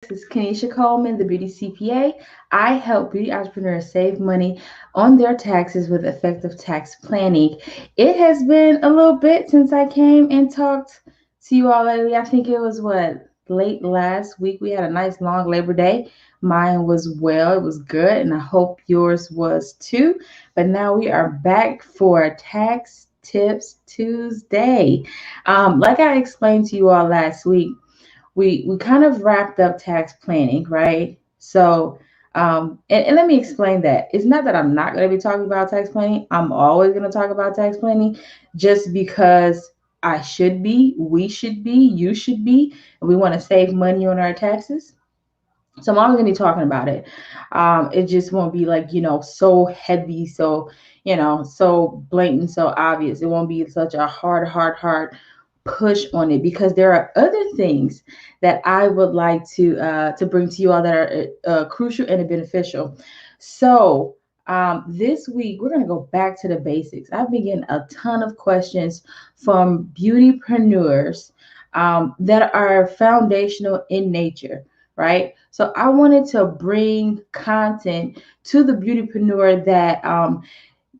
This is Kenesha Coleman, the Beauty CPA. I help beauty entrepreneurs save money on their taxes with effective tax planning. It has been a little bit since I came and talked to you all lately. I think it was late last week. We had a nice long Labor Day. Mine was well, it was good, and I hope yours was too. But now we are back for Tax Tips Tuesday. Like I explained to you all last week, we kind of wrapped up tax planning, right? So, and let me explain that. It's not that I'm not going to be talking about tax planning. I'm always going to talk about tax planning just because I should be, we should be, you should be, and we want to save money on our taxes. So I'm always going to be talking about it. It just won't be like, so heavy, so blatant, so obvious. It won't be such a hard push on it because there are other things that I would like to bring to you all that are crucial and beneficial. So this week we're going to go back to the basics. I've been getting a ton of questions from beautypreneurs that are foundational in nature, right? So I wanted to bring content to the beautypreneur that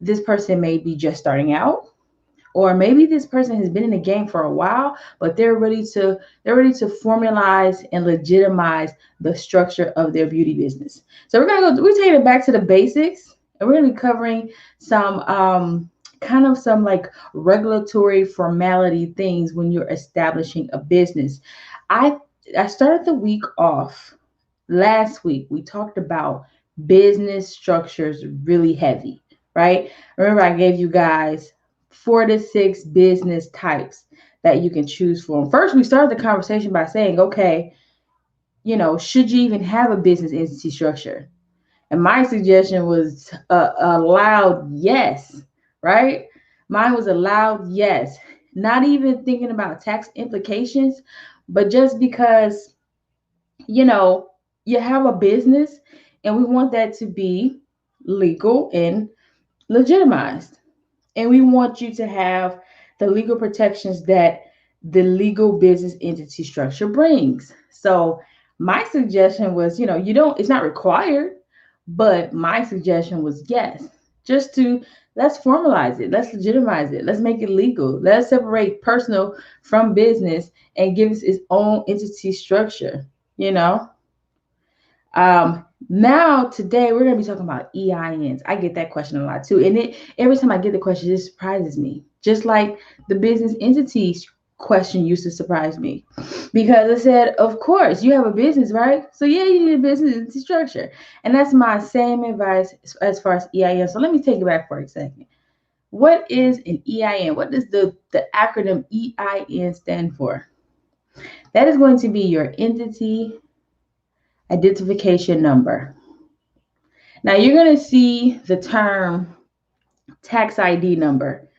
this person may be just starting out, or maybe this person has been in the game for a while, but they're ready to formalize and legitimize the structure of their beauty business. So we're taking it back to the basics, and we're gonna be covering some kind of some like regulatory formality things when you're establishing a business. I I started the week off last week. We talked about business structures really heavy, right? Remember, I gave you guys 4 to 6 business types that you can choose from. First, we started the conversation by saying, okay, should you even have a business entity structure? And my suggestion was a loud yes, right? Mine was a loud yes. Not even thinking about tax implications, but just because you know, you have a business and we want that to be legal and legitimized. And we want you to have the legal protections that the legal business entity structure brings. So my suggestion was, you don't, it's not required, but my suggestion was yes, just to let's formalize it, let's legitimize it, let's make it legal, let's separate personal from business and give it its own entity structure, you know? Now today we're gonna be talking about EINs. I get that question a lot too, and every time I get the question, it surprises me. Just like the business entities question used to surprise me, because I said, of course, you have a business, right? So yeah, you need a business entity structure, and that's my same advice as far as EIN. So let me take it back for a second. What is an EIN? What does the acronym EIN stand for? That is going to be your entity identification number. Now you're going to see the term tax ID number.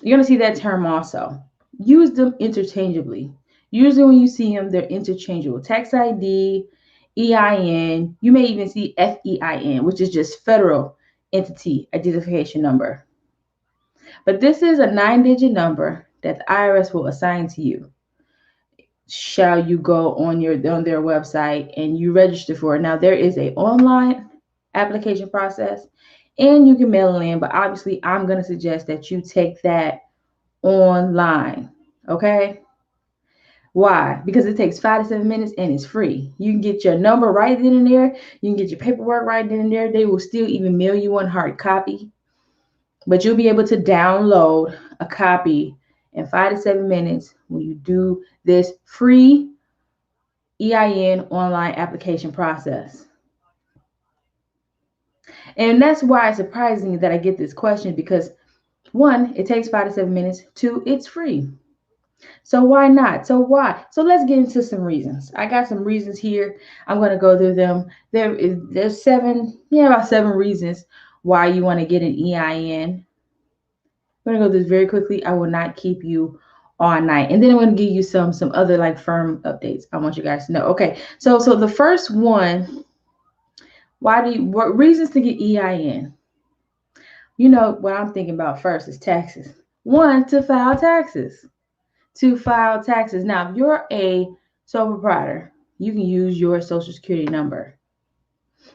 You're going to see that term also. Use them interchangeably. Usually when you see them, they're interchangeable. Tax ID, EIN, you may even see FEIN, which is just federal entity identification number. But this is a 9-digit number that the IRS will assign to you. Shall you go on their website and you register for it? Now there is a online application process and you can mail it in, but obviously I'm going to suggest that you take that online. Okay? Why? Because it takes 5 to 7 minutes and it's free. You can get your number right then and there. You can get your paperwork right then and there. They will still even mail you one hard copy, but you'll be able to download a copy in 5 to 7 minutes when you do this free EIN online application process. And that's why it's surprising that I get this question, because one, it takes 5 to 7 minutes. Two, it's free. So why not? So why? So let's get into some reasons. I got some reasons here. I'm going to go through them. There's about 7 reasons why you want to get an EIN. I'm going to go through this very quickly. I will not keep you all night. And then I'm going to give you some other like firm updates I want you guys to know. Okay. So the first one, what reasons to get EIN? You know what I'm thinking about first is taxes. One, to file taxes. To file taxes. Now, if you're a sole proprietor, you can use your social security number.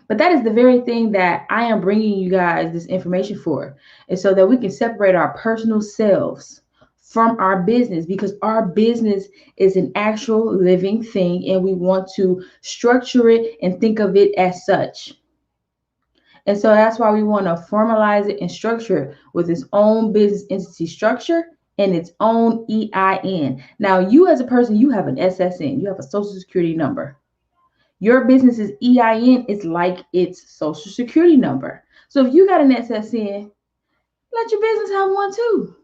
But that is the very thing that I am bringing you guys this information for, and so that we can separate our personal selves from our business, because our business is an actual living thing and we want to structure it and think of it as such. And so that's why we want to formalize it and structure it with its own business entity structure and its own EIN. Now, you as a person, you have an SSN, you have a social security number. Your business's EIN is like its social security number. So if you got an SSN, let your business have one too.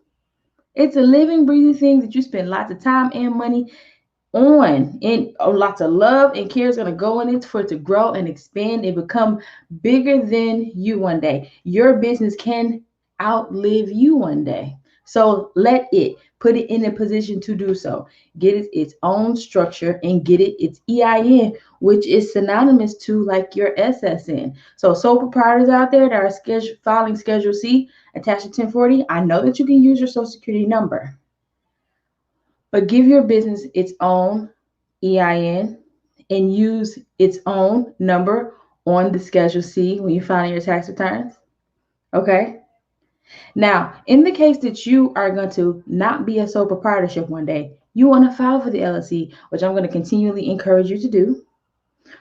It's a living, breathing thing that you spend lots of time and money on, and lots of love and care is going to go in it for it to grow and expand and become bigger than you one day. Your business can outlive you one day. So let it, put it in a position to do so. Get it its own structure and get it its EIN, which is synonymous to like your SSN. So sole proprietors out there that are filing Schedule C attached to 1040, I know that you can use your social security number, but give your business its own EIN and use its own number on the Schedule C when you file your tax returns. Okay? Now, in the case that you are going to not be a sole proprietorship one day, you want to file for the LLC, which I'm going to continually encourage you to do,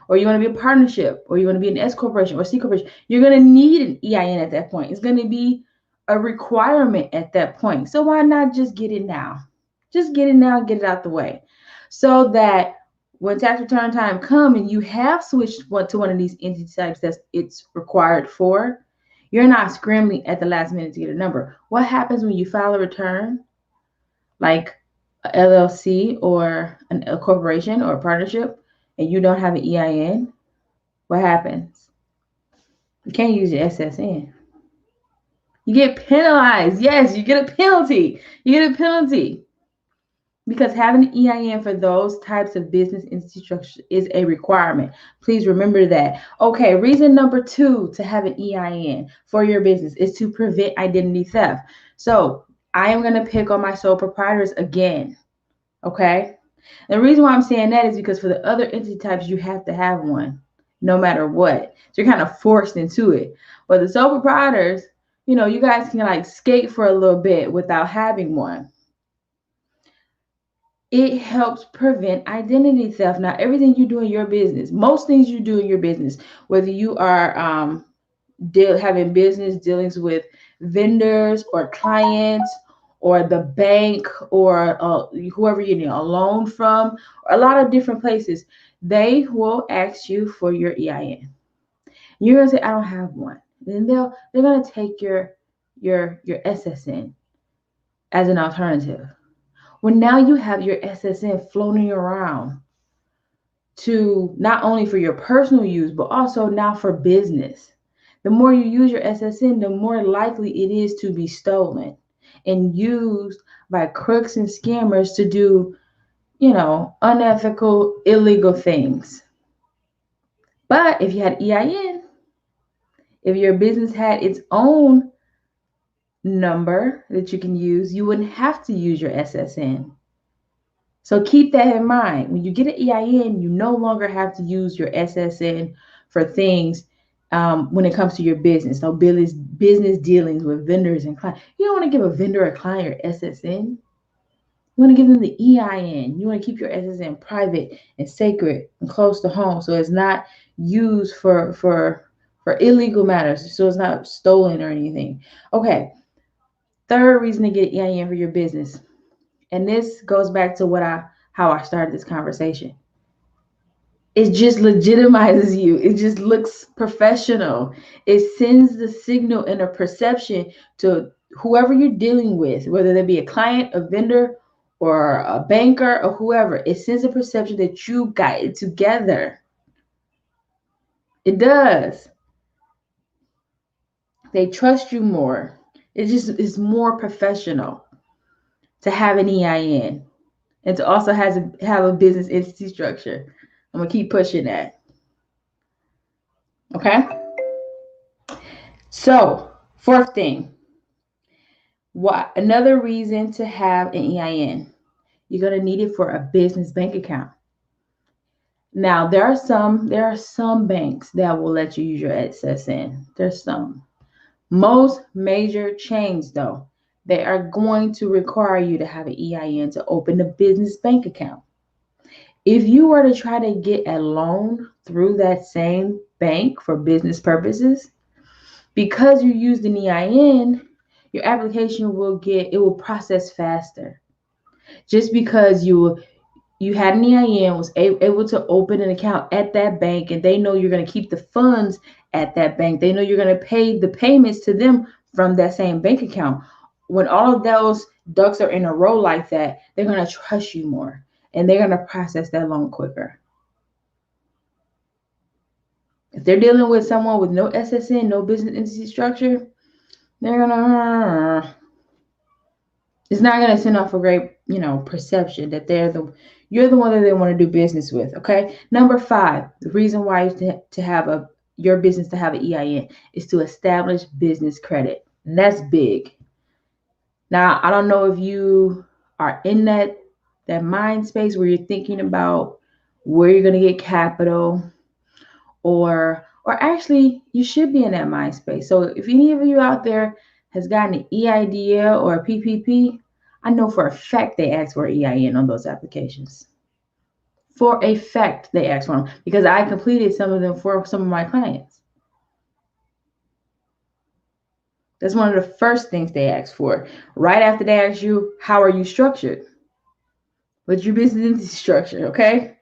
or you want to be a partnership, or you want to be an S corporation or C corporation, you're going to need an EIN at that point. It's going to be a requirement at that point. So why not just get it now? Just get it now, get it out the way, so that when tax return time comes and you have switched to one of these entity types that it's required for, you're not scrambling at the last minute to get a number. What happens when you file a return, like a LLC or a corporation or a partnership, and you don't have an EIN? What happens? You can't use your SSN. You get penalized. Yes, you get a penalty. You get a penalty. Because having an EIN for those types of business entity structure is a requirement. Please remember that. Okay, reason number 2 to have an EIN for your business is to prevent identity theft. So I am going to pick on my sole proprietors again. Okay? The reason why I'm saying that is because for the other entity types, you have to have one no matter what. So you're kind of forced into it. But the sole proprietors, you guys can like skate for a little bit without having one. It helps prevent identity theft. Now, everything you do in your business, most things you do in your business, whether you are having business dealings with vendors or clients or the bank or whoever you need a loan from, or a lot of different places, they will ask you for your EIN. You're gonna say, I don't have one. Then they're gonna take your SSN as an alternative. Well, now you have your SSN floating around to not only for your personal use, but also now for business. The more you use your SSN, the more likely it is to be stolen and used by crooks and scammers to do, unethical, illegal things. But if you had EIN, if your business had its own number that you can use, you wouldn't have to use your SSN. So keep that in mind. When you get an EIN, you no longer have to use your SSN for things when it comes to your business. So business dealings with vendors and clients. You don't want to give a vendor or client your SSN. You want to give them the EIN. You want to keep your SSN private and sacred and close to home, so it's not used for illegal matters, so it's not stolen or anything. Okay. Third reason to get EIN for your business. And this goes back to how I started this conversation. It just legitimizes you. It just looks professional. It sends the signal and a perception to whoever you're dealing with, whether they be a client, a vendor, or a banker, or whoever. It sends a perception that you got it together. It does. They trust you more. It's more professional to have an EIN and to also have a business entity structure. I'm going to keep pushing that. Okay? So, fourth thing. Another reason to have an EIN. You're going to need it for a business bank account. Now there are some banks that will let you use your SSN. There's some. Most major chains though, they are going to require you to have an EIN to open a business bank account. If you were to try to get a loan through that same bank for business purposes, because you used an EIN, your application will process faster. Just because you had an EIN, was able to open an account at that bank, and they know you're going to keep the funds at that bank. They know you're going to pay the payments to them from that same bank account. When all of those ducks are in a row like that, they're going to trust you more and they're going to process that loan quicker. If they're dealing with someone with no SSN, no business entity structure, they're going to it's not going to send off a great, perception that you're the one that they want to do business with. Okay. Number 5, the reason why to have your business to have an EIN is to establish business credit. And that's big. Now, I don't know if you are in that mind space where you're thinking about where you're going to get capital, or actually you should be in that mind space. So if any of you out there has gotten an EIDEA or a PPP, I know for a fact they ask for an EIN on those applications. For a fact they ask for them because I completed some of them for some of my clients. That's one of the first things they ask for. Right after they ask you, how are you structured? What's your business entity structure? Okay.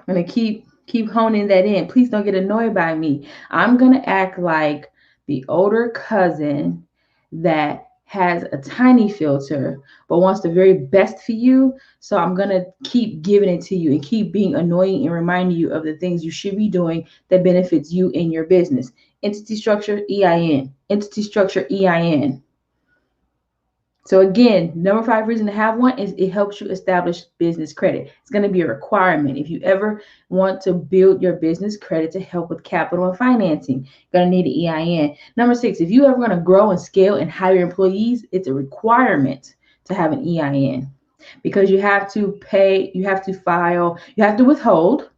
I'm going to keep honing that in. Please don't get annoyed by me. I'm going to act like the older cousin that has a tiny filter but wants the very best for you. So I'm going to keep giving it to you and keep being annoying and reminding you of the things you should be doing that benefits you in your business. Entity structure, EIN. Entity structure, EIN. So again, number 5 reason to have one is it helps you establish business credit. It's going to be a requirement. If you ever want to build your business credit to help with capital and financing, you're going to need an EIN. Number 6, if you ever want to grow and scale and hire employees, it's a requirement to have an EIN because you have to pay, you have to file, you have to withhold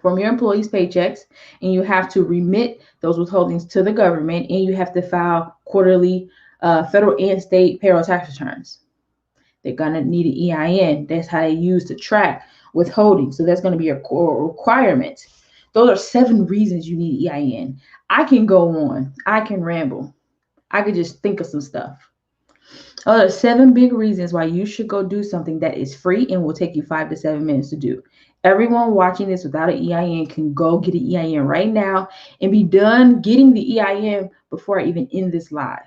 from your employees' paychecks, and you have to remit those withholdings to the government, and you have to file quarterly federal and state payroll tax returns. They're going to need an EIN. That's how they use to track withholding. So that's going to be a core requirement. Those are 7 reasons you need EIN. I can go on. I can ramble. I could just think of some stuff. Those are 7 big reasons why you should go do something that is free and will take you 5 to 7 minutes to do. Everyone watching this without an EIN can go get an EIN right now and be done getting the EIN before I even end this live.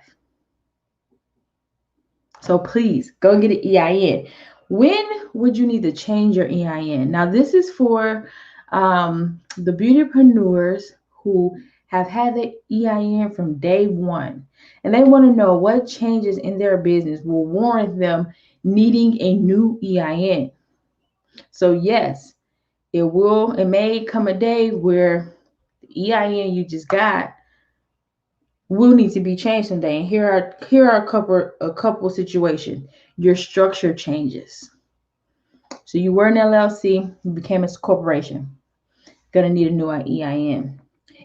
So please go get an EIN. When would you need to change your EIN? Now, this is for the beautypreneurs who have had the EIN from day one, and they want to know what changes in their business will warrant them needing a new EIN. So yes, it may come a day where the EIN you just got will need to be changed someday. And here are a couple situations. Your structure changes. So you were an LLC, you became a corporation. Gonna need a new EIN.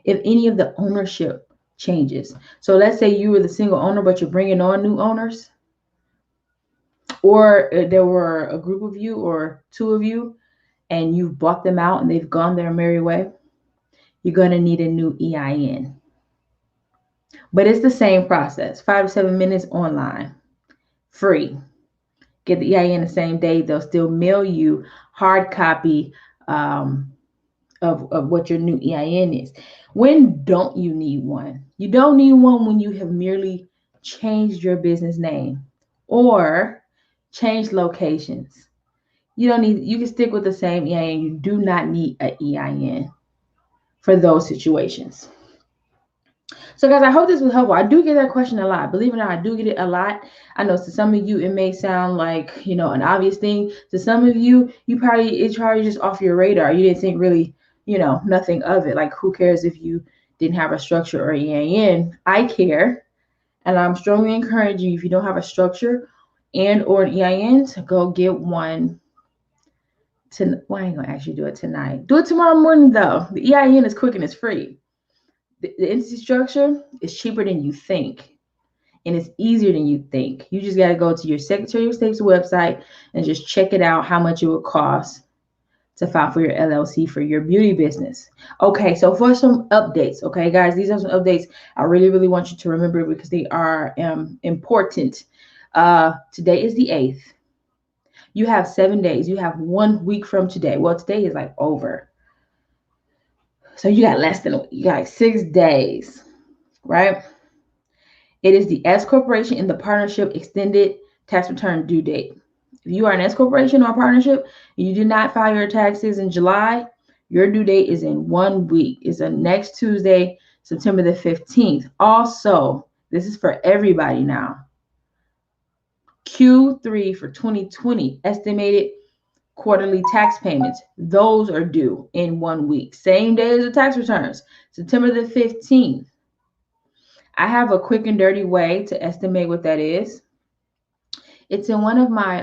If any of the ownership changes. So let's say you were the single owner, but you're bringing on new owners, or there were a group of you or 2 of you, and you've bought them out and they've gone their merry way. You're gonna need a new EIN. But it's the same process, 5 to 7 minutes online, free. Get the EIN the same day. They'll still mail you hard copy of what your new EIN is. When don't you need one? You don't need one when you have merely changed your business name or changed locations. You can stick with the same EIN. You do not need an EIN for those situations. So guys, I hope this was helpful. I do get that question a lot. Believe it or not, I do get it a lot. I know to some of you, it may sound like, an obvious thing. To some of you, it's probably just off your radar. You didn't think really, nothing of it. Like, who cares if you didn't have a structure or EIN? I care. And I'm strongly encouraging you, if you don't have a structure and or an EIN, to go get one Well, I ain't gonna actually do it tonight. Do it tomorrow morning though. The EIN is quick and it's free. The entity structure is cheaper than you think. And it's easier than you think. You just got to go to your Secretary of State's website and just check it out how much it would cost to file for your LLC for your beauty business. Okay, so for some updates, okay, guys, these are some updates I really, really want you to remember because they are important. Today is the 8th. You have 7 days. You have 1 week from today. Well, today is like over. So you got less than you got like 6 days, right? It is the S corporation and the partnership extended tax return due date. If you are an S corporation or a partnership and you did not file your taxes in July, your due date is in 1 week. It's on next Tuesday, September the 15th. Also, this is for everybody now. Q3 for 2020 estimated quarterly tax payments. Those are due in 1 week. Same day as the tax returns, September the 15th. I have a quick and dirty way to estimate what that is. It's in one of my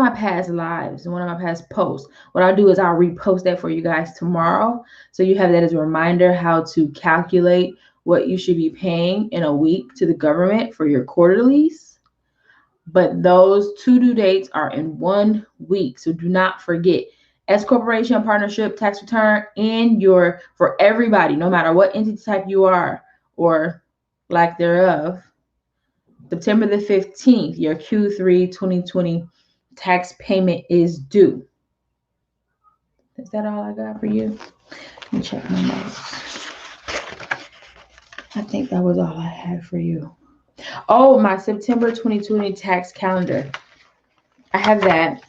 past lives, one of my past posts. What I'll do is I'll repost that for you guys tomorrow. So you have that as a reminder how to calculate what you should be paying in a week to the government for your quarterlies. But those 2 due dates are in 1 week. So do not forget. S corporation, partnership, tax return, and for everybody, no matter what entity type you are or lack thereof, September the 15th, your Q3 2020 tax payment is due. Is that all I got for you? Let me check my notes. I think that was all I had for you. Oh, my September 2020 tax calendar. I have that.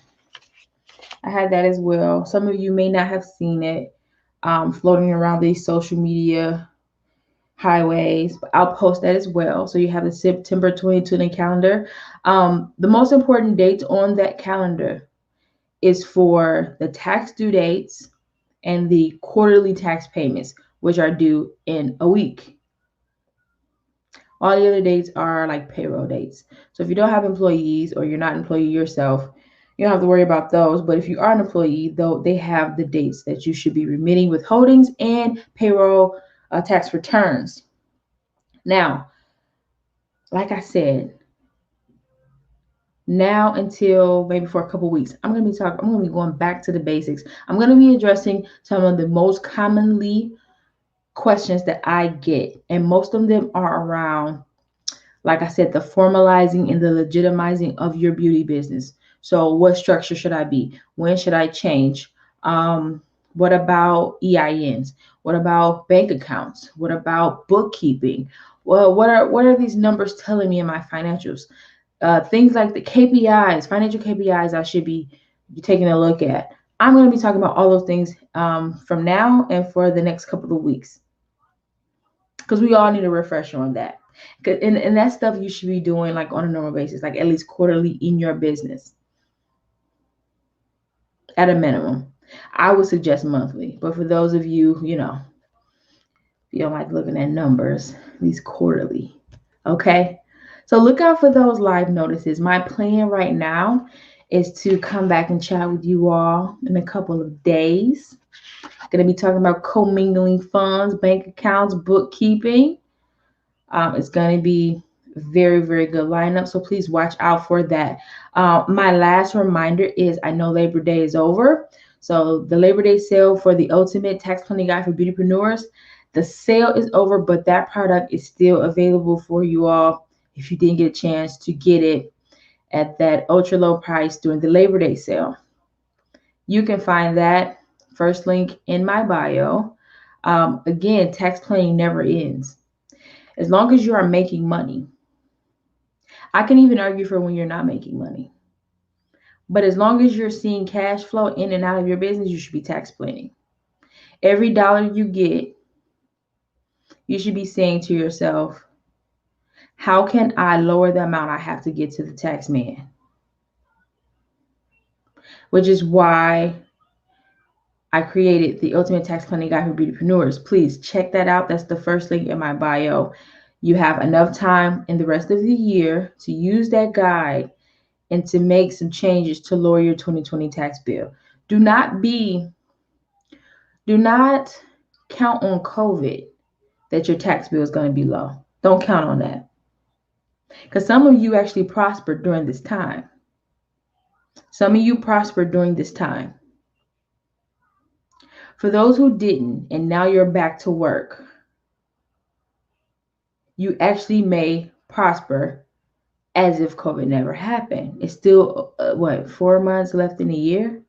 I had that as well. Some of you may not have seen it floating around these social media highways, but I'll post that as well. So you have the September 2020 calendar. The most important dates on that calendar is for the tax due dates and the quarterly tax payments, which are due in a week. All the other dates are like payroll dates. So if you don't have employees or you're not an employee yourself, you don't have to worry about those. But if you are an employee, though, they have the dates that you should be remitting withholdings and payroll tax returns. Now, like I said, now until maybe for a couple weeks, I'm going to be going back to the basics. I'm going to be addressing some of the most commonly questions that I get, and most of them are around, like I said, the formalizing and the legitimizing of your beauty business. So what structure should I be? When should I change? What about EINs? What about bank accounts? What about bookkeeping? Well, what are these numbers telling me in my financials? Things like the KPIs, financial KPIs I should be taking a look at. I'm going to be talking about all those things from now and for the next couple of weeks, because we all need a refresher on that. And that stuff you should be doing like on a normal basis, like at least quarterly in your business at a minimum. I would suggest monthly, but for those of you, you don't like looking at numbers, these quarterly. Okay. So look out for those live notices. My plan right now is to come back and chat with you all in a couple of days. I'm going to be talking about commingling funds, bank accounts, bookkeeping. It's going to be very, very good lineup. So please watch out for that. My last reminder is I know Labor Day is over. So the Labor Day sale for the Ultimate Tax Planning Guide for Beautypreneurs, the sale is over, but that product is still available for you all if you didn't get a chance to get it at that ultra low price during the Labor Day sale. You can find that first link in my bio. Again, tax planning never ends. As long as you are making money. I can even argue for when you're not making money. But as long as you're seeing cash flow in and out of your business, you should be tax planning. Every dollar you get, you should be saying to yourself, how can I lower the amount I have to get to the tax man? Which is why I created the Ultimate Tax Planning Guide for Beautypreneurs. Please check that out. That's the first link in my bio. You have enough time in the rest of the year to use that guide and to make some changes to lower your 2020 tax bill. Do not count on COVID that your tax bill is going to be low. Don't count on that. Because some of you actually prospered during this time. Some of you prospered during this time. For those who didn't, and now you're back to work, you actually may prosper as if COVID never happened. It's still, 4 months left in a year?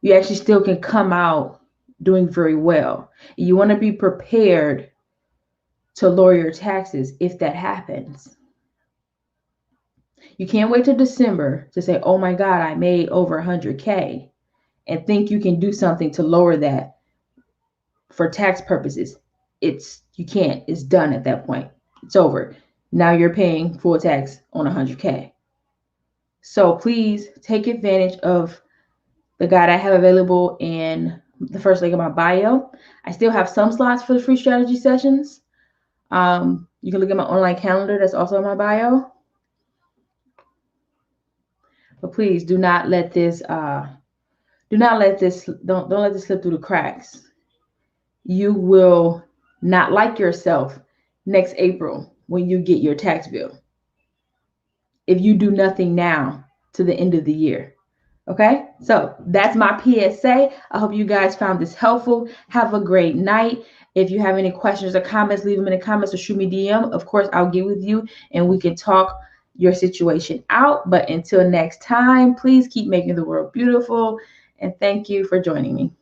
You actually still can come out doing very well. You want to be prepared to lower your taxes if that happens. You can't wait till December to say, oh my God, I made over 100K, and think you can do something to lower that for tax purposes. You can't. It's done at that point. It's over. Now you're paying full tax on 100K. So please take advantage of the guide I have available in the first link of my bio. I still have some slots for the free strategy sessions. You can look at my online calendar that's also in my bio. But please do not let this don't let this slip through the cracks. You will not like yourself next April when you get your tax bill if you do nothing now to the end of the year. Okay, so that's my PSA. I hope you guys found this helpful. Have a great night. If you have any questions or comments, leave them in the comments or shoot me DM. Of course, I'll get with you and we can talk your situation out. But until next time, please keep making the world beautiful. And thank you for joining me.